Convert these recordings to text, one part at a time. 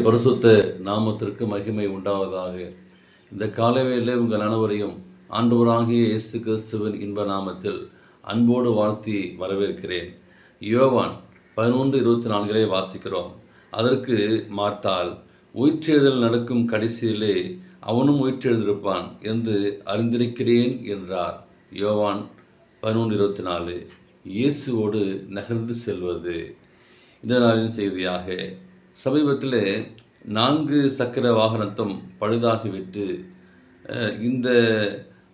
பரிசுத்த நாமத்திற்கு மகிமை உண்டாவதாக. இந்த காலவேளை உங்கள் அனைவரையும் ஆண்டவராகிய இயேசு கிறிஸ்துவின் இன்ப நாமத்தில் அன்போடு வாழ்த்தி வரவேற்கிறேன். யோவான் 11:24 வாசிக்கிறோம். அதற்கு மார்த்தாள், உயிர்த்தெழுதல் நடக்கும் கடைசியிலே அவனும் உயிர்த்தெழுந்திருப்பான் என்று அறிந்திருக்கிறேன் என்றார். யோவான் 11:24. இயேசுவோடு நகர்ந்து செல்வது இந்த நாளின் செய்தியாக. சமீபத்தில் 4 சக்கர வாகனத்தும் பழுதாகிவிட்டு இந்த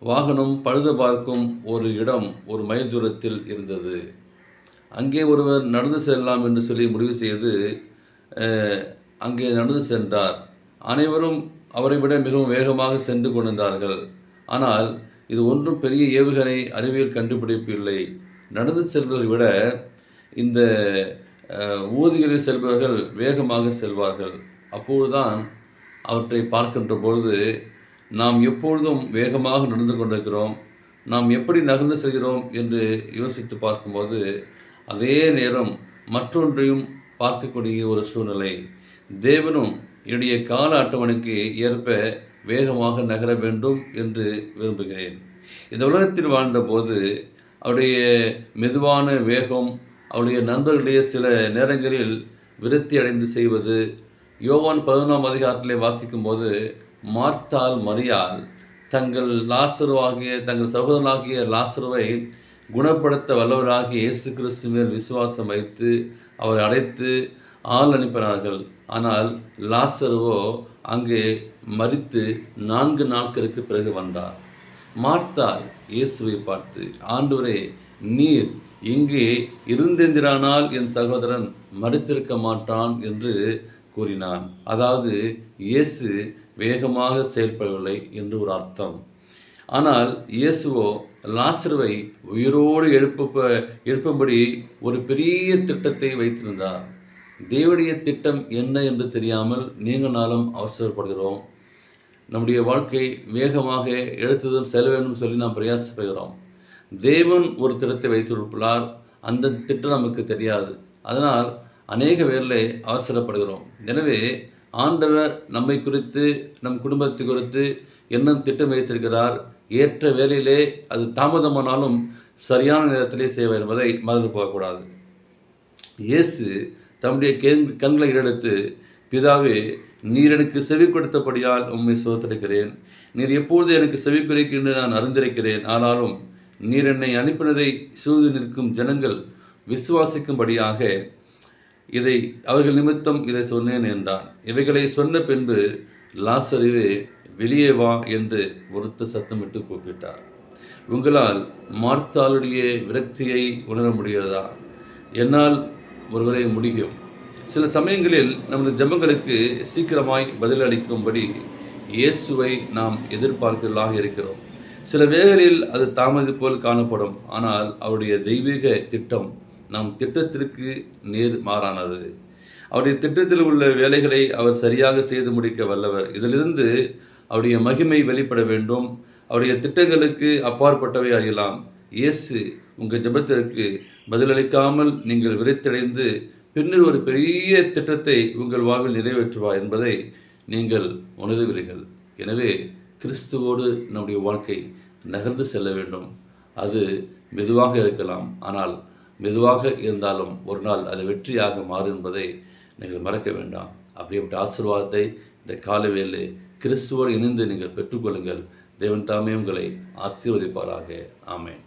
வாகனம் பழுது பார்க்கும் ஒரு இடம் ஒரு மைல் தூரத்தில் இருந்தது. அங்கே ஒருவர் நடந்து செல்லலாம் என்று சொல்லி முடிவு செய்து அங்கே நடந்து சென்றார். அனைவரும் அவரை விட மிகவும் வேகமாக சென்று கொண்டிருந்தார்கள். ஆனால் இது ஒன்றும் பெரிய ஏவுகணை அறிவியல் கண்டுபிடிப்பு இல்லை. நடந்து செல்வதை விட இந்த ஊர்திகளில் செல்பவர்கள் வேகமாக செல்வார்கள். அப்போதுதான் அவற்றை பார்க்கின்ற பொழுது நாம் எப்பொழுதும் வேகமாக நடந்து கொண்டிருக்கிறோம், நாம் எப்படி நகர்ந்து செல்கிறோம் என்று யோசித்து பார்க்கும்போது அதே நேரம் மற்றொன்றையும் பார்க்கக்கூடிய ஒரு சூழ்நிலை. தேவனும் என்னுடைய கால அட்டவணைக்கு ஏற்ப வேகமாக நகர வேண்டும் என்று விரும்புகிறேன். இந்த உலகத்தில் வாழ்ந்தபோது அவருடைய மெதுவான வேகம் அவருடைய நண்பர்களே சில நேரங்களில் விருத்தி அடைந்து செய்வது. யோவான் 11 வாசிக்கும்போது மார்த்தாள் மரியாள் தங்கள் சகோதரனாகிய லாசருவை குணப்படுத்த வல்லவராகிய இயேசு கிறிஸ்து மேல் விசுவாசம் வைத்து அவரை அழைத்து ஆள் அனுப்பினார்கள். ஆனால் லாசருவோ அங்கே மரித்து 4 நாட்களுக்கு பிறகு வந்தார். மார்த்தாள் இயேசுவை பார்த்து, ஆண்டவரே, நீர் இங்கே இருந்திருந்தானால் என் சகோதரன் மரித்திருக்க மாட்டான் என்று கூறினான். அதாவது இயேசு வேகமாக செயல்படவில்லை என்று ஒரு அர்த்தம். ஆனால் இயேசுவோ லாசருவை உயிரோடு எழுப்பும்படி ஒரு பெரிய திட்டத்தை வைத்திருந்தார். தேவனுடைய திட்டம் என்ன என்று தெரியாமல் நீங்கள் நாளும் அவசரப்படுகிறோம். நம்முடைய வாழ்க்கை வேகமாக எழுத்ததும் செல்ல வேண்டும் சொல்லி நாம் பிரயாசப்படுகிறோம். தேவன் ஒரு திட்டத்தை வைத்திருப்பார், அந்த திட்டம் நமக்கு தெரியாது. அதனால் அநேக பேரில் அவசரப்படுகிறோம். எனவே ஆண்டவர் நம்மை குறித்து நம் குடும்பத்தை குறித்து என்ன திட்டம் வைத்திருக்கிறார், ஏற்ற வேலையிலே அது தாமதமானாலும் சரியான நேரத்திலே செய்வார் என்பதை மறந்து போகக்கூடாது. இயேசு தம்முடைய கண்களை எடுத்து, பிதாவே, நீர் எனக்கு செவி கொடுத்தபடியால் உம்மை சோதரிக்கிறேன். நீர் எப்பொழுது எனக்கு செவி குறிக்கின்ற நான் அறிந்திருக்கிறேன். ஆனாலும் நீர் என்னை அனுப்பினதை சூழ்ந்து நிற்கும் ஜனங்கள் விசுவாசிக்கும்படியாக இதை அவர்கள் நிமித்தம் இதை சொன்னேன் என்றார். இவைகளை சொன்ன பின்பு லாசருவே, வெளியே வா என்று உரத்த சத்தமிட்டு கூப்பிட்டார். உங்களால் மார்த்தாளுடைய விரக்தியை உணர முடிகிறதா? என்னால் ஒருவரை முடியும். சில சமயங்களில் நமது ஜெபங்களுக்கு சீக்கிரமாய் பதிலளிக்கும்படி இயேசுவை நாம் எதிர்பார்க்கிறதாக இருக்கிறோம். சில வேளைகளில் அது தாமதி போல் காணப்படும். ஆனால் அவருடைய தெய்வீக திட்டம் நம் திட்டத்திற்கு நேர் மாறானது. அவருடைய திட்டத்தில் உள்ள வேலைகளை அவர் சரியாக செய்து முடிக்க வல்லவர். இதிலிருந்து அவருடைய மகிமை வெளிப்பட வேண்டும். அவருடைய திட்டங்களுக்கு அப்பாற்பட்டவை அறியலாம். இயேசு உங்கள் ஜெபத்திற்கு பதிலளிக்காமல் நீங்கள் விரைத்தடைந்து பின்னர் ஒரு பெரிய திட்டத்தை உங்கள் வாழ்வில் நிறைவேற்றுவார் என்பதை நீங்கள் உணர்கிறீர்கள். எனவே கிறிஸ்துவோடு நம்முடைய வாழ்க்கை நகர்ந்து செல்ல வேண்டும். அது மெதுவாக இருக்கலாம், ஆனால் மெதுவாக இருந்தாலும் ஒரு நாள் அது வெற்றியாக மாறும் என்பதை நீங்கள் மறக்க வேண்டாம். அப்படிப்பட்ட ஆசீர்வாதத்தை இந்த காலவேளை கிறிஸ்துவோடு இணைந்து நீங்கள் பெற்றுக்கொள்ளுங்கள். தேவன் தாமே உங்களை ஆசீர்வதிப்பாராக. ஆமென்.